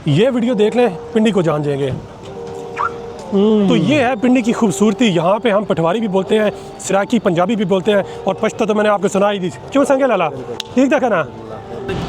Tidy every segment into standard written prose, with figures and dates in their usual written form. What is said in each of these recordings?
ये वीडियो देख लें, पिंडी को जान जाएंगे। तो ये है पिंडी की खूबसूरती। यहाँ पे हम पटवारी भी बोलते हैं, सराकी पंजाबी भी बोलते हैं, और पश्तो तो मैंने आपको सुनाई दी। क्यों संगे लाला, ठीक था ना?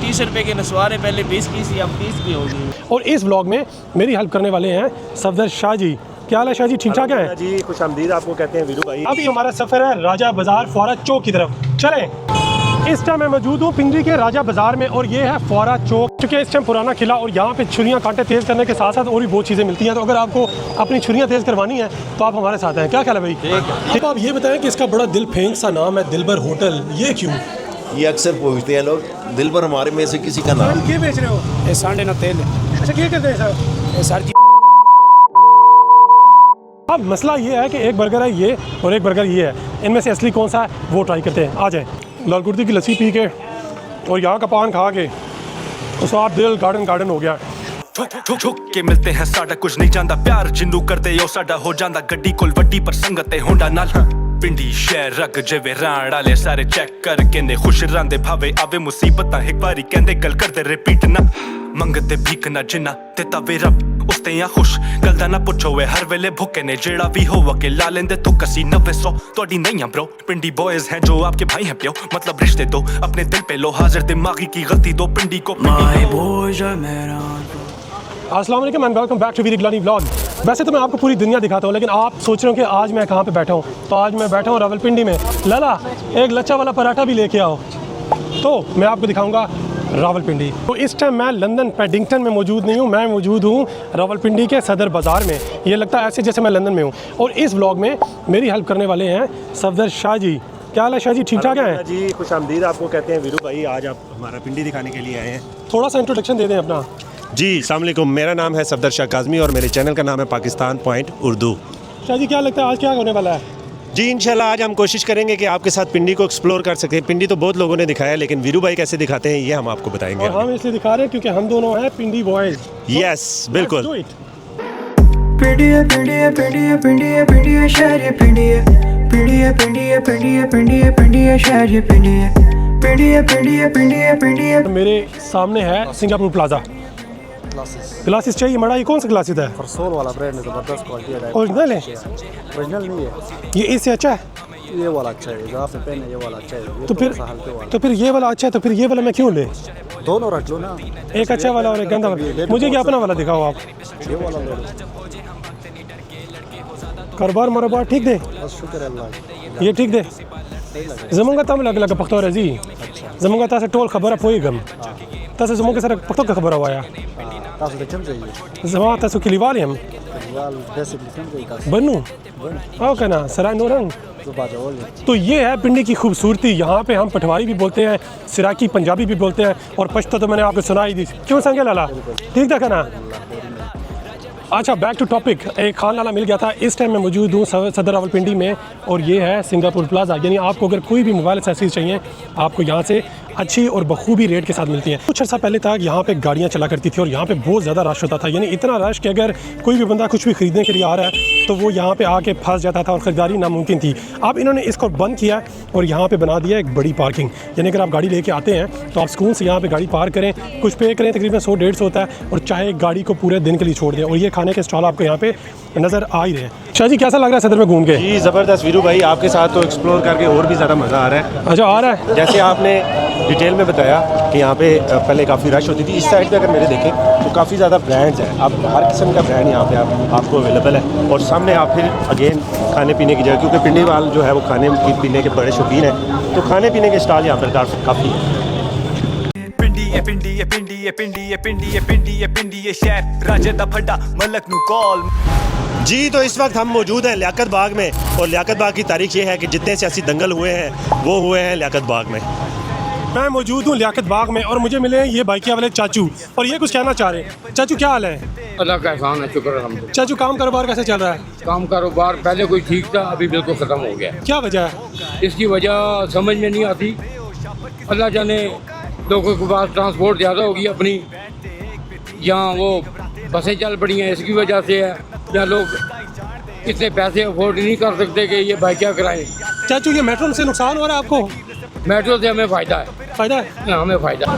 30 रुपए के नसवारे पहले 20 की थी, अब 30 की होगी। और इस व्लॉग में मेरी हेल्प करने वाले हैं सफदर शाह जी। क्या हाल है शाह जी, ठीक ठाक है जी? खुश आमदीद आपको कहते हैं वीरू भाई। अभी हमारा सफ़र है राजा बाज़ार फौरा चौक की तरफ, चलें। इस टाइम मैं मौजूद हूँ पिंडी के राजा बाज़ार में, और ये है फौरा चौक, क्योंकि इस टाइम पुराना किला, और यहाँ पे छुरियाँ कांटे तेज़ करने के साथ साथ और भी बहुत चीज़ें मिलती हैं। तो अगर आपको अपनी छुरियाँ तेज़ करवानी है तो आप हमारे साथ हैं। क्या ख्याल है भाई? ठीक। आप ये बताएं कि इसका बड़ा दिल फेंक सा नाम है दिलबर होटल, ये क्यों? ये अक्सर पूछते हैं लोग, दिल पर हमारे में से किसी का नाम। क्या बेच रहे हो? ये सांडे ना तेल अच्छा, क्या करते हैं सर? ये सर जी। अब मसला ये है कि एक बर्गर है ये और एक बर्गर ये है, इनमें से असली कौन सा है वो ट्राई करते हैं। आ जाए। लाल कुर्ती की लस्सी पी के और यहाँ का पान खा के उस आप दिल गार्डन हो गया। ठुक के मिलते हैं साडा कुछ नहीं जानता, प्यार जिन्नू करते हो साडा हो जांदा, गड्डी कोल वड्डी पर संगते होंडा नाल। पिंडी शहर रग जिवे राण आले सारे चेक कर कहंदे खुश रहिंदे, भावे आवे मुसीबतां एक बारी कहंदे गल करदे रिपीट ना, मंगदे भीख ना जिन्ना दित्ता वे रब उस ते आ खुश, गल दा ना पुछो वे हर वेले भुक्के ने, जेड़ा भी हो के ला लेंदे तो कसी 900 तोड़ी नहीं है ब्रो। पिंडी बॉयज हैं जो आपके भाई हैं प्यो, मतलब रिश्ते दो अपने दिल पे लो, हाजिर दिमागी की गलती दो पिंडी को। अस्सलाम वालेकुम and welcome back to Veer Iglani vlog. वैसे तो मैं आपको पूरी दुनिया दिखाता हूँ, लेकिन आप सोच रहे हो कि आज मैं कहाँ पे बैठा हूँ। तो आज मैं बैठा हूँ रावलपिंडी में। लाला एक लच्छा वाला पराठा भी लेके आओ, तो मैं आपको दिखाऊंगा रावलपिंडी। तो इस टाइम मैं लंदन पैडिंगटन में मौजूद नहीं हूँ, मैं मौजूद हूँ रावलपिंडी के सदर बाज़ार में। ये लगता है ऐसे जैसे मैं लंदन में हूँ। और इस व्लॉग में मेरी हेल्प करने वाले हैं सफदर शाह जी। क्या हाल है शाह जी, ठीक ठाक है जी? खुश आमदीद आपको कहते हैं वीरू भाई। आज आप हमारा पिंडी दिखाने के लिए आए हैं। थोड़ा सा इंट्रोडक्शन दे दें अपना। जी अस्सलाम वालेकुम, मेरा नाम है सफदर शाह काज़मी और मेरे चैनल का नाम है पाकिस्तान पॉइंट उर्दू। शाह जी क्या लगता है आज क्या होने वाला है? जी इंशाल्लाह आज हम कोशिश करेंगे कि आपके साथ पिंडी को एक्सप्लोर कर सकें। पिंडी तो बहुत लोगों ने दिखाया, लेकिन वीरू भाई कैसे दिखाते हैं ये हम आपको बताएंगे। और हम इसलिए दिखा रहे हैं क्योंकि हम दोनों हैं पिंडी बॉयज। यस बिल्कुल। मेरे सामने है सिंगापुर प्लाजा। ग्लासेस चाहिए मड़ा, ये कौन सा ग्लासेस है? सोल वाला ब्रांड है, जबरदस्त क्वालिटी है। ओरिजिनल है? ओरिजिनल नहीं है, ये इससे अच्छा है? ये वाला अच्छा है, जो आपने पहने ये वाला अच्छा है। तो फिर ये वाला अच्छा है, तो फिर ये वाला मैं क्यों ले? दोनों रख लो ना, एक अच्छा वाला और एक गंदा वाला। मुझे क्या अपना वाला दिखाओ आप। ये वाला ले लो। कारोबार मरोबार ठीक दे? बस शुक्र है अल्लाह। ये ठीक दे? जमूंगा तम लग लग पख्तो रजी जमूंगा तासे टोल खबर पोई गम तासे जमूंगा सर पख्तो का खबर आया तासे तो चम चाहिए जमा तासे किलीवाली हम वाल बेसिकली चम चाहिए तासे बनू आओ कहना सराय नूरंग। तो बाजा बोल। तो ये है पिंडी की खूबसूरती। यहाँ पे हम पटवारी भी बोलते हैं, सराकी पंजाबी भी बोलते हैं, और पश्तो तो मैंने आपको सुनाई दी। क्यों संगे लाला, ठीक था ना? अच्छा बैक टू टॉपिक। एक खान लाला मिल गया था। इस टाइम मैं मौजूद हूँ सदर रावलपिंडी में, और ये है सिंगापुर प्लाजा। यानी आपको अगर कोई भी मोबाइल एक्सेसरीज चाहिए आपको यहाँ से अच्छी और बखूबी रेट के साथ मिलती हैं। कुछ अर्सा पहले तक यहाँ पे गाड़ियाँ चला करती थी और यहाँ पे बहुत ज़्यादा रश होता था। यानी इतना रश कि अगर कोई भी बंदा कुछ भी ख़रीदने के लिए आ रहा है तो वो यहाँ पे आके फंस जाता था और ख़रीदारी नामुमकिन थी। अब इन्होंने इसको बंद किया और यहाँ पे बना दिया एक बड़ी पार्किंग। यानी अगर आप गाड़ी लेके आते हैं तो आप सुकून से यहाँ पे गाड़ी पार्क करें, कुछ पे करें, तकरीबन 100-150 होता है, और चाहे गाड़ी को पूरे दिन के लिए छोड़ दें। और ये खाने के स्टॉल आपको यहाँ पे नज़र आ ही रहे हैं। शाह जी कैसा लग रहा है सदर में घूम के? जी ज़बरदस्त वीरू भाई, आपके साथ तो एक्सप्लोर करके और भी ज़्यादा मज़ा आ रहा है। अच्छा आ रहा है? जैसे आपने डिटेल में बताया कि यहाँ पे पहले काफ़ी रश होती थी। इस साइड पे अगर मेरे देखें तो काफ़ी ज़्यादा ब्रांड्स हैं। अब हर किस्म का ब्रांड यहाँ पे आपको अवेलेबल है। और सामने आप फिर अगेन खाने पीने की जगह, क्योंकि पिंडी वाल जो है वो खाने पीने के बड़े शौकीन हैं, तो खाने पीने के स्टॉल यहाँ पर काफ़ी है। पिंडी शहर राजे दा फड्डा मलक नु कॉल। जी तो इस वक्त हम मौजूद हैं लियाकत बाग में, और लियाकत बाग की तारीख ये है कि जितने सियासी दंगल हुए हैं वो हुए हैं लियाकत बाग में। मैं मौजूद हूँ लियाकत बाग में, और मुझे मिले हैं ये बाइकिया वाले चाचू, और ये कुछ कहना चाह रहे हैं। चाचू क्या हाल है? अल्लाह का एहसान है, शुक्र अल्हम्दुलिल्लाह। चाचू काम कारोबार कैसे चल रहा है? काम कारोबार पहले कोई ठीक था, अभी बिल्कुल ख़त्म हो गया। क्या वजह है? इसकी वजह समझ में नहीं आती। अल्लाह जाने, लोगों के पास ट्रांसपोर्ट ज़्यादा होगी अपनी, यहाँ वो बसें चल पड़ी हैं, इसकी वजह से है। या लोग इतने पैसे अफोर्ड नहीं कर सकते कि ये बाइक क्या कराएं। चाचू ये मेट्रो से नुकसान हो रहा है आपको? मेट्रो से हमें फ़ायदा है। फ़ायदा है? हमें फ़ायदा है।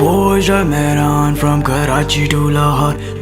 boys are Mehran from Karachi to Lahore.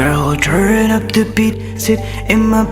Girl turn up the beat, sit in my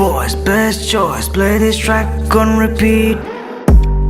boys best choice, play this track on repeat.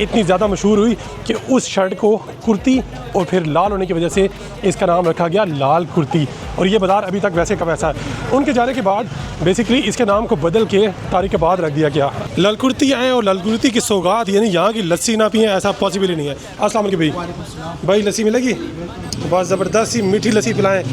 इतनी ज़्यादा मशहूर हुई कि उस शर्ट को कुर्ती और फिर लाल होने की वजह से इसका नाम रखा गया लाल कुर्ती, और ये बाज़ार अभी तक वैसे का वैसा है। उनके जाने के बाद बेसिकली इसके नाम को बदल के तारिकाबाद रख दिया गया। लाल कुर्ती आए और लाल कुर्ती की सौगात यानी यहाँ की लस्सी ना पिए, ऐसा पॉसिबल ही नहीं है। अस्सलाम वालेकुम भाई, लस्सी मिलेगी? बहुत ज़बरदस्त सी मीठी लस्सी पिलाएँ।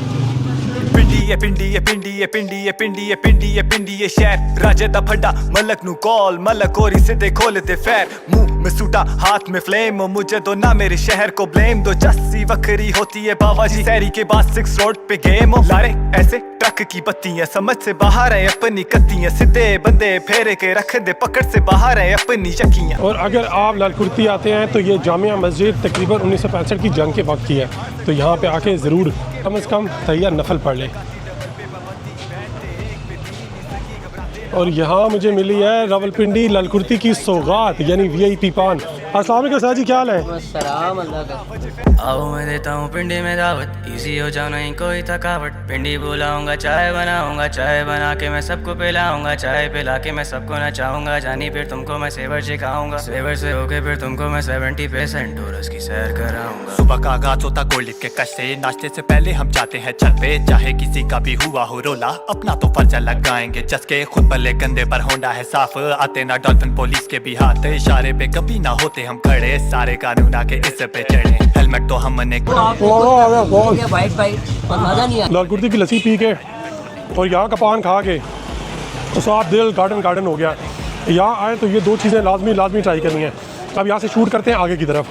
पिंडी है पिंडी है पिंडी है पिंडी है पिंडी है पिंडी है पिंडी है शहर राजे दा फड्डा मलक नु कॉल मलक और सीधे खोल दे फैर मुंह में सूटा हाथ में फ्लेम मुझे दो ना मेरे शहर को ब्लेम दो जस्सी वखरी होती है बाबा जी शहरी के बाद 6 रोड पे गेम लारे ऐसे ट्रक की बत्तियां समझ से बाहर है अपनी कत्तियां सीधे बंदे फेरे के रख दे पकड़ से बाहर है अपनी यकियां। और अगर आप लाल कुर्ती आते हैं तो ये जामिया मस्जिद तकरीबन 1965 की जंग के वक्त की है, तो यहाँ पे आके ज़रूर कम से कम तैयार नफल पढ़ ले। और यहाँ मुझे मिली है रावलपिंडी लाल कुर्ती की सौगात यानी VIP पान। अस्सलाम वालेकुम सर जी, क्या हाल है? आओ मैं देता हूँ पिंडी में दावत, इजी हो जाओ नहीं कोई थकावट। पिंडी बुलाऊंगा चाय बनाऊंगा, चाय बना के मैं सबको पिलाऊंगा, चाय पिला के मैं सबको नचाऊंगा। जानी फिर तुमको मैं सेवर सिखाऊंगा, सेवर से होके फिर तुमको मैं 70% टूरस की सैर कराऊंगा। सुबह का आगाज होता गोल्ड के कश से, नाश्ते से पहले हम जाते हैं छत पे, चाहे किसी का भी हुआ हो रोला अपना तो फर्ज लगाएंगे जसके खुद भले कंधे पर होंडा है साफ, आते ना डॉल्फिन पुलिस के भी हाथ, इशारे पे कभी ना होते हम खड़े, सारे कानून आके इस पे चढ़े, हेलमेट तो हमने लाल कुर्ती की लस्सी पी के और यहाँ का पान खा के तो साफ दिल गार्डन हो गया। यहाँ आए तो ये 2 चीज़ें लाजमी ट्राई करनी है। अब यहाँ से शूट करते हैं आगे की तरफ।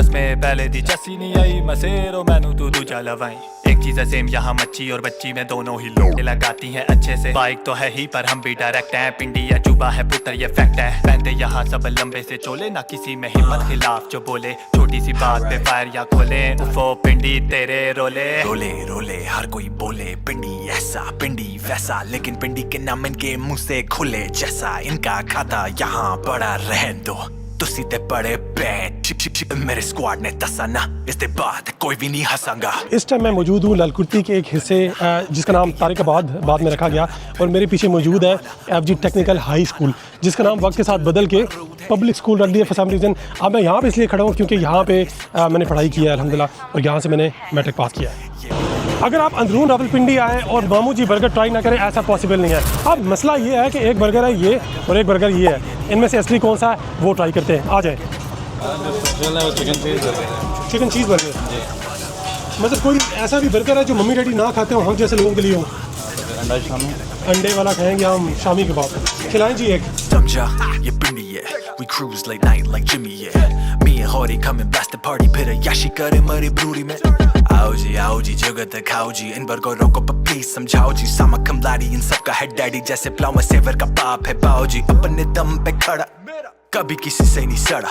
में पहले दी चस्सी नहीं आई मसेरो मैनू तू दूजा लवाई, एक चीज है सेम यहाँ मच्छी और बच्ची में दोनों ही लोग लगाती हैं अच्छे से। बाइक तो है ही पर हम भी डायरेक्ट हैं, पिंडी या चुबा है पुत्र ये फैक्ट है। पहनते यहाँ सब लंबे से चोले, ना किसी में हिम्मत खिलाफ जो बोले, छोटी सी बात पे फायर या खोले, उफो पिंडी तेरे रोले रोले रोले। हर कोई बोले पिंडी ऐसा पिंडी वैसा, लेकिन पिंडी के नाम इनके मुंह से खुले जैसा, इनका खाता यहाँ बड़ा रहन दो तुसी ते बड़े बैंड चिप मेरे स्क्वाड ने दसा ना, इसके बाद कोई भी नहीं हंसागा। इस टाइम मैं मौजूद हूँ लाल कुर्ती के एक हिस्से जिसका नाम तारिकाबाद बाद में रखा गया, और मेरे पीछे मौजूद है FG टेक्निकल हाई स्कूल जिसका नाम वक्त के साथ बदल के पब्लिक स्कूल रख दिया फॉर सम रीज़न। अब मैं यहाँ पे इसलिए खड़ा हूँ क्योंकि यहाँ पे मैंने पढ़ाई की है अल्हम्दुलिल्लाह, और यहाँ से मैंने मैट्रिक पास किया है। अगर आप अंदरून रावलपिंडी आए और मामू जी बर्गर ट्राई ना करें ऐसा पॉसिबल नहीं है। अब मसला ये है कि एक बर्गर है ये और एक बर्गर ये है, इनमें से असली कौन सा है वो ट्राई करते हैं। आ जाए। चिकन चीज़ बर्गर, मतलब कोई ऐसा भी बर्गर है जो मम्मी डैडी ना खाते हो, हम जैसे लोगों के लिए हो। अंडे वाला खाएंगे हम, शामी कबाब खिलाएं जी एक। समझा ये पिंडी है, we cruise late night like Jimmy yeah, me and Hardy come and blast the party, फिर याशी करे मरी ब्रूरी में। आओ जी जगत खाओ जी, इन बर्गरों को प्लीज समझाओ जी, सामा कमलारी इन सबका है डैडी, जैसे प्लाव में सेवर का बाप है बाओ जी, अपने दम पे खड़ा कभी किसी से नहीं सड़ा,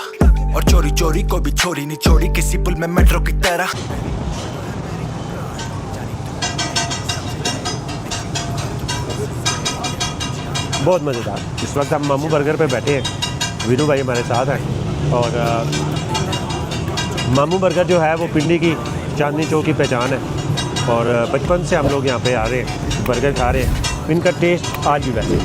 और चोरी चोरी कोई भी छोरी नहीं छोड़ी किसी पुल में मेट्रो की तरह। बहुत मज़ेदार। इस वक्त हम मामू बर्गर पे बैठे हैं, विनू भाई हमारे साथ हैं, और मामू बर्गर जो है वो पिंडी की चांदनी चौक की पहचान है, और बचपन से हम लोग यहाँ पे आ रहे हैं, बर्गर खा रहे हैं। इनका टेस्ट आज भी वैसे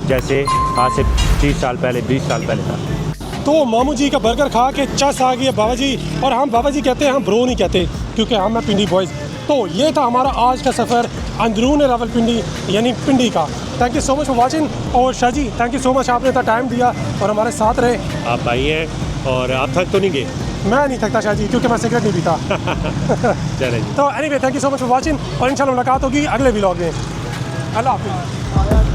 जैसे आज से 30 साल पहले 20 साल पहले था। तो मामू जी का बर्गर खा के चस आ गई बाबा जी, और हम बाबा जी कहते हैं, हम ब्रो नहीं कहते क्योंकि हम हैं पिंडी बॉयज़। तो ये था हमारा आज का सफ़र अंदरून रावलपिंडी यानी पिंडी का। Thank you so much for watching, और Shah ji thank you so much, आपने इतना टाइम दिया और हमारे साथ रहे। आप आई हैं और आप थक तो नहीं गए? मैं नहीं थकता शाह जी, क्योंकि मैं सिगरेट नहीं पीता। चलें जी। तो anyway thank you so much for watching, और इंशाल्लाह मुलाकात होगी अगले व्लॉग में। अल्लाह हाफिज़।